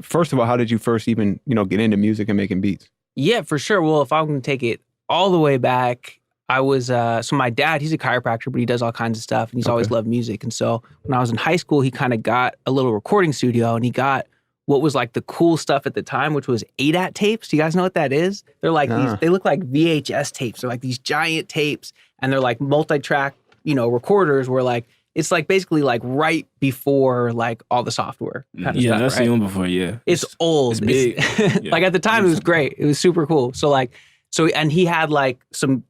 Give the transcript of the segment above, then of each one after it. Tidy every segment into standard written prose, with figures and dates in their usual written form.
first of all, how did you first even, get into music and making beats? Yeah, for sure. Well, if I'm going to take it all the way back, I was, so my dad, he's a chiropractor, but he does all kinds of stuff and he's always loved music. And so when I was in high school, he kind of got a little recording studio and he got what was like the cool stuff at the time, which was ADAT tapes. Do you guys know what that is? They're like these, they look like VHS tapes. They're like these giant tapes and they're like multi-track, recorders where like, it's like basically like right before like all the software kind of stuff, I've seen one before, yeah. It's old. It's big. Like at the time, it was great. It was super cool. So like, and he had like some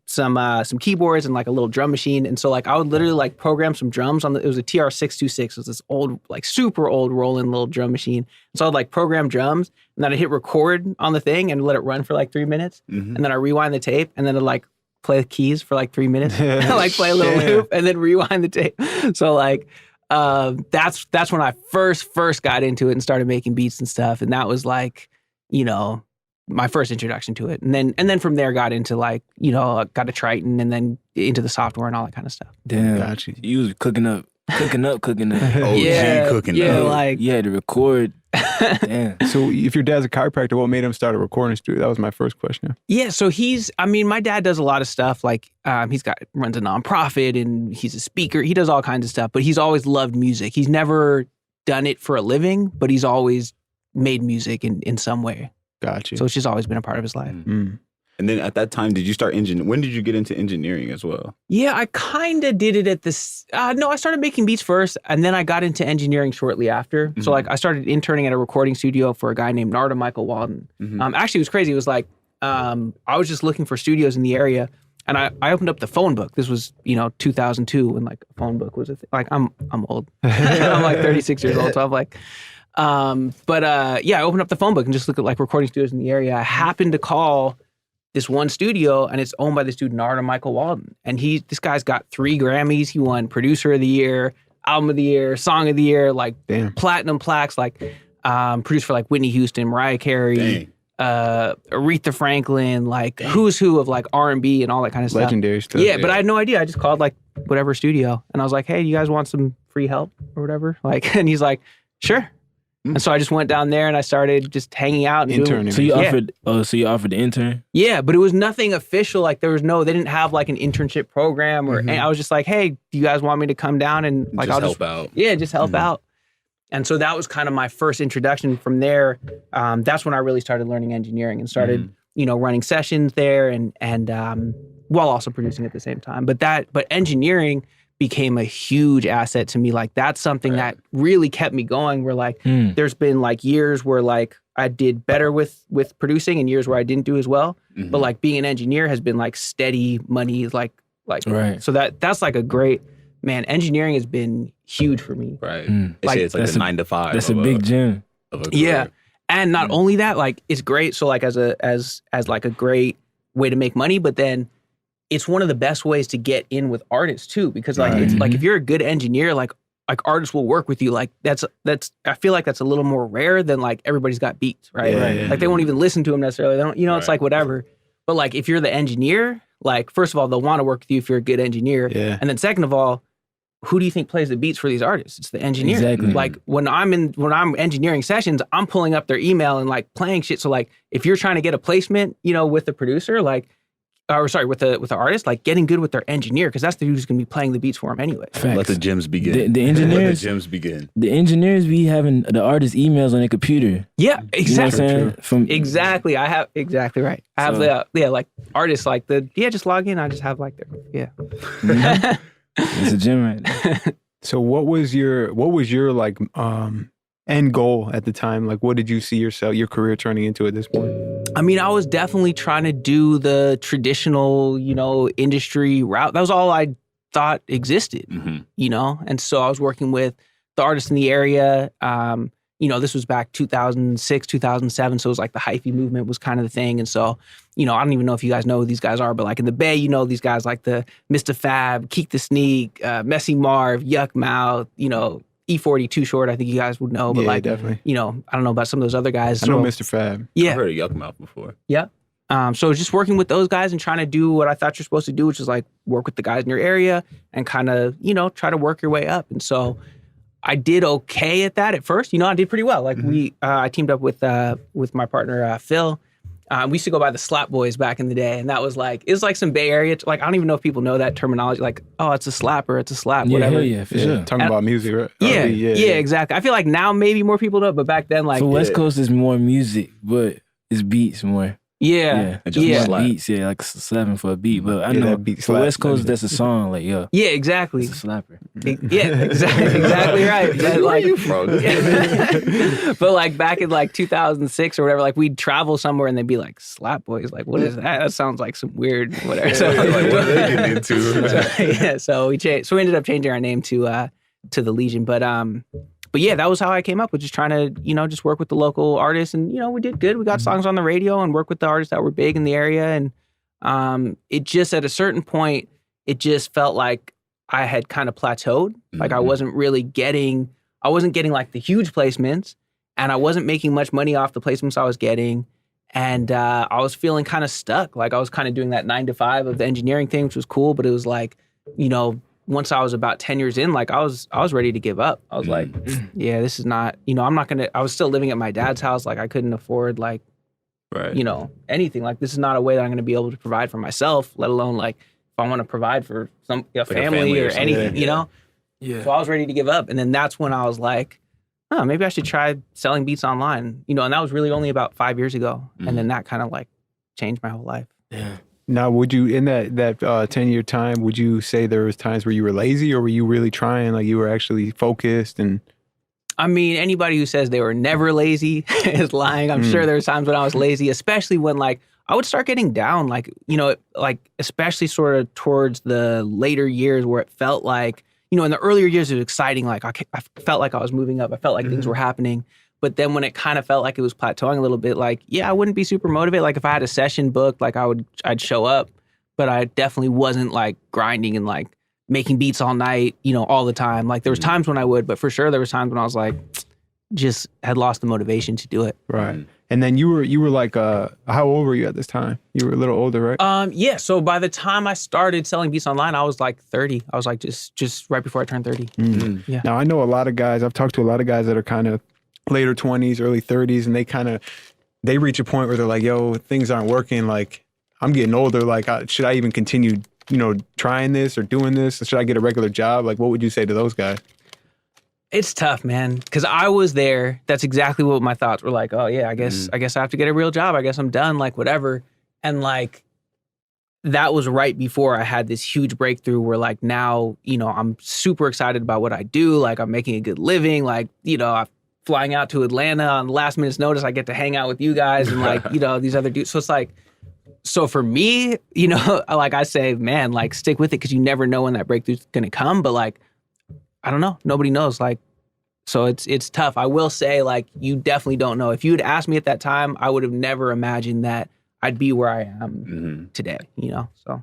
keyboards and like a little drum machine. And so like I would literally like program some drums on it was a TR-626. It was this old, like super old Roland little drum machine. And so I'd like program drums and then I'd hit record on the thing and let it run for like 3 minutes. And then I rewind the tape and then I'd like play the keys for like 3 minutes, like play a little loop and then rewind the tape. So like, that's when I first got into it and started making beats and stuff. And that was like, my first introduction to it. And then from there got into like, got a Triton and then into the software and all that kind of stuff. Damn. Gotcha. You was cooking up. OG cooking up. Like. Yeah, to record. Damn. So if your dad's a chiropractor, what made him start a recording studio? That was my first question. Yeah, so my dad does a lot of stuff. Like runs a nonprofit and he's a speaker. He does all kinds of stuff, but he's always loved music. He's never done it for a living, but he's always made music in some way. Gotcha. So it's just always been a part of his life. Mm. And then at that time, did you start when did you get into engineering as well? Yeah, I kind of did it at this. No, I started making beats first, and then I got into engineering shortly after. Mm-hmm. So like I started interning at a recording studio for a guy named Narda Michael Walden. Mm-hmm. Actually, it was crazy. It was like I was just looking for studios in the area, and I opened up the phone book. This was 2002 when like a phone book was a thing. Like I'm old. I'm like 36 years old, so I'm like. I opened up the phone book and just looked at like recording studios in the area. I happened to call this one studio and it's owned by this dude, Narda Michael Walden. And this guy's got 3 Grammys. He won Producer of the Year, Album of the Year, Song of the Year, like platinum plaques, like produced for like Whitney Houston, Mariah Carey, Aretha Franklin, like who's who of like R&B and all that kind of stuff. Legendary stuff. Yeah, but I had no idea. I just called like whatever studio and I was like, hey, you guys want some free help or whatever? Like, and he's like, sure. And so I just went down there and I started just hanging out and interning. So you offered the intern? Yeah, but it was nothing official. Like they didn't have like an internship program or. And I was just like, hey, do you guys want me to come down and like I'll help out? Yeah, just help out. And so that was kind of my first introduction. From there, that's when I really started learning engineering and started running sessions there and while also producing at the same time. But engineering became a huge asset to me. Like that's something that really kept me going where like there's been like years where like I did better with producing and years where I didn't do as well. But like being an engineer has been like steady money like so that's like a great engineering has been huge for me. Right. They say it's like a 9 to 5. That's a big gym. Yeah. And not only that, like it's great. So like as like a great way to make money, but then it's one of the best ways to get in with artists too, because like it's like if you're a good engineer, like artists will work with you. Like that's I feel like that's a little more rare than like everybody's got beats, right? Yeah. Like they won't even listen to them necessarily. They don't, it's like whatever. But like if you're the engineer, like first of all, they'll want to work with you if you're a good engineer. Yeah. And then second of all, who do you think plays the beats for these artists? It's the engineer. Exactly. Like when I'm engineering sessions, I'm pulling up their email and like playing shit. So like if you're trying to get a placement, with the producer, like with the artist, like getting good with their engineer, because that's the dude who's going to be playing the beats for him anyway. Facts. Let the gems begin. The engineers, Let the gems begin. The engineers be having the artist emails on their computer. Yeah, exactly. You know what I'm saying? Exactly. I have exactly right. I have like artists like just log in. I just have like It's a gym right there. So what was your like end goal at the time? Like what did you see your career turning into at this point? I mean, I was definitely trying to do the traditional, industry route. That was all I thought existed, and so I was working with the artists in the area. This was back 2006, 2007. So it was like the hyphy movement was kind of the thing. And so, I don't even know if you guys know who these guys are, but like in the Bay, these guys like the Mr. Fab, Keek the Sneak, Messy Marv, Yuck Mouth, E40 Too Short, I think you guys would know, but definitely. I don't know about some of those other guys. I know Mr. Fab. Yeah. I've heard of Yuck Mouth before. Yeah. So just working with those guys and trying to do what I thought you're supposed to do, which is like work with the guys in your area and kind of, try to work your way up. And so I did okay at that at first. I did pretty well. Like I teamed up with my partner Phil. We used to go by the Slap Boys back in the day, and that was like, it was like some Bay Area, like, I don't even know if people know that terminology, like, oh, it's a slapper, it's a slap, Yeah, whatever. hell yeah, for sure. Talking about music, right? Yeah, R&B, exactly. I feel like now maybe more people know it, but back then, like, For West Coast is more music, but it's beats more. yeah, And just More slap. beats, like slapping for a beat. But I Yeah, know that beat for slap. West Coast, that's a song. Like, yo, yeah, exactly. it's a slapper. Yeah, exactly right. But, Where like, you from? but like back in like 2006 or whatever, like we'd travel somewhere and they'd be like, Slap Boys, like, what is that? That sounds like some weird whatever. So, Like, what are they getting into? so we changed. So we ended up changing our name to the Legion. But yeah, that was how I came up with just trying to, just work with the local artists. And, we did good. We got songs on the radio and worked with the artists that were big in the area. And it just, at a certain point, it just felt like I had kind of plateaued. Like I wasn't getting like the huge placements, and I wasn't making much money off the placements I was getting. And I was feeling kind of stuck. Like I was kind of doing that 9 to 5 of the engineering thing, which was cool. But it was like, once I was about 10 years in, like I was ready to give up. I was like, yeah, this is not, I'm not gonna, I was still living at my dad's house. Like I couldn't afford like, Right. anything. Like this is not a way that I'm gonna be able to provide for myself, let alone like if I want to provide for a family or something. anything, Yeah. So I was ready to give up. And then that's when I was like, oh, maybe I should try selling beats online, and that was really only about 5 years ago. And then that kind of like changed my whole life. Yeah. Now, would you, in that 10-year time, would you say there was times where you were lazy, or were you really trying, like you were actually focused? And I mean, anybody who says they were never lazy is lying. I'm sure there was times when I was lazy, especially when like I would start getting down, like, like especially sort of towards the later years where it felt like, in the earlier years it was exciting. Like I felt like I was moving up. I felt like things were happening. But then when it kind of felt like it was plateauing a little bit, like, yeah, I wouldn't be super motivated. Like if I had a session booked, like I'd show up, but I definitely wasn't like grinding and like making beats all night, all the time. Like there was times when I would, but for sure there was times when I was like, just had lost the motivation to do it. right. And then you were like, how old were you at this time? You were a little older, right? Yeah. So by the time I started selling beats online, I was like 30. I was like just right before I turned 30. Yeah. Now I know a lot of guys. I've talked to a lot of guys that are kind of later 20s, early 30s, and they reach a point where they're like, yo, things aren't working. Like I'm getting older. Like should I even continue, trying this or doing this? Or should I get a regular job? Like what would you say to those guys? It's tough, man, because I was there. That's exactly what my thoughts were like. Oh yeah, I guess I have to get a real job. I guess I'm done, like whatever. And like that was right before I had this huge breakthrough where like now, I'm super excited about what I do. Like I'm making a good living. Like, I'm flying out to Atlanta on last minute's notice. I get to hang out with you guys and like, these other dudes. So it's like, so for me, like I say, man, like stick with it because you never know when that breakthrough's gonna come. But like, I don't know. Nobody knows. Like, so it's tough. I will say, like, you definitely don't know. If you had asked me at that time, I would have never imagined that I'd be where I am today. So.